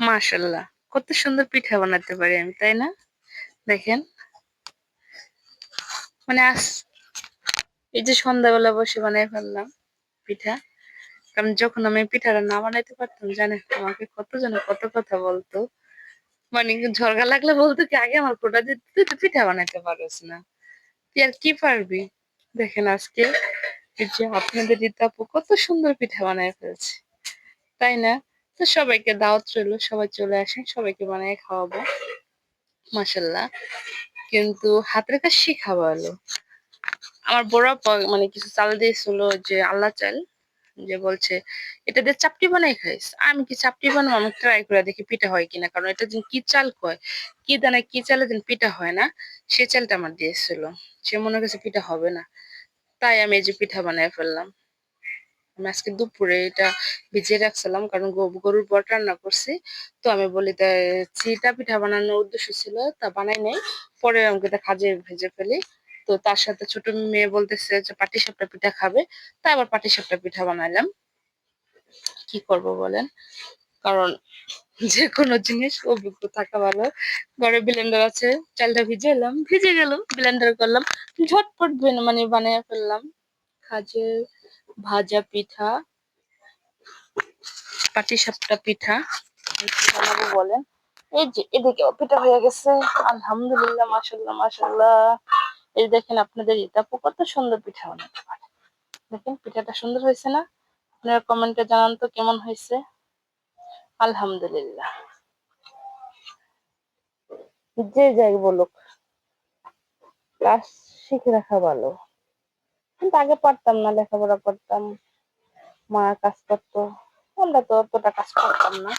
মাশাল্লাহ, কত সুন্দর পিঠা বানাতে পারি আমি, তাই না? দেখেন, মানে এই যে সন্ধ্যাবেলা বসে বানাই ফেললাম পিঠা। কারণ যখন আমি পিঠাটা না বানাইতে পারতাম, জানেন আমাকে কতজন কত কথা বলতো। মানে ঝগড়া লাগলে বলতো কি, আগে আমার কোটা দিতে, তুই তো পিঠা বানাইতে পারোস না, তুই আর কি পারবি। দেখেন আজকে এই যে আপনাদের রিতা আপু কত সুন্দর পিঠা বানায় ফেলছে, তাই না? তো সবাইকে দাওয়াত রইলো, সবাই চলে আসেন, সবাইকে বানিয়ে খাওয়াবো। মাশাল্লাহ, কিন্তু হাতের কাজ শিখাবো হলো। আমার বড় আপা মানে কিছু চাল দিয়েছিল, যে আল্লাহ চাল, যে বলছে এটা দিয়ে চাপটি বানাই খাইস। আমি কি চাপটি বানাবো, আমি ট্রাই করে দেখি পিঠা হয় কিনা, কারণ এটা যেন কি চাল কয়, কি দানায় কি চালে যেন পিঠা হয় না, সে চালটা আমার দিয়েছিল। সে মনে করছে পিঠা হবে না, তাই আমি এই যে পিঠা বানাই ফেললাম। আমি আজকে দুপুরে এটা ভিজিয়ে রাখছিলাম, কারণ গরুর বট রান্না করছি। তো আমি বলি তাই, চিটা পিঠা বানানোর উদ্দেশ্য ছিল, তা বানাই নাই, পরে আমাকে এটা খাজে ভেজে ফেলি। তো তার সাথে ছোট মেয়ে বলতেছে যে পাটিসাপটা পিঠা খাবে, তাই আবার পাটিসাপটা পিঠা বানাইলাম। কি করব বলেন, কারণ যে কোনো জিনিস অভিজ্ঞ থাকা ভালো। ঘরে ব্লেন্ডার আছে, চালটা ভিজে এলাম, ভিজে গেল, ব্লেন্ডার করলাম, ঝটপট মানে বানিয়ে ফেললাম খাজের ভাজা পিঠা, পাটিসাপটা পিঠা। কি বানাবো বলেন, এই যে এদিকে পিঠা হয়ে গেছে। আলহামদুলিল্লাহ, মাশাল্লাহ মাশাল্লাহ। এই দেখেন আপনাদের ইতাপু কত সুন্দর পিঠা বানাতে পারে। দেখেন পিঠাটা সুন্দর হয়েছে না? আপনারা কমেন্টে জানান তো কেমন হয়েছে। আলহামদুলিল্লাহ, যে যাই বলুক, ক্লাস শিখে রাখা ভালো। কিন্তু আগে পারতাম না, লেখাপড়া করতাম, মা কাজ করতো, আমরা তো অতটা কাজ করতাম না।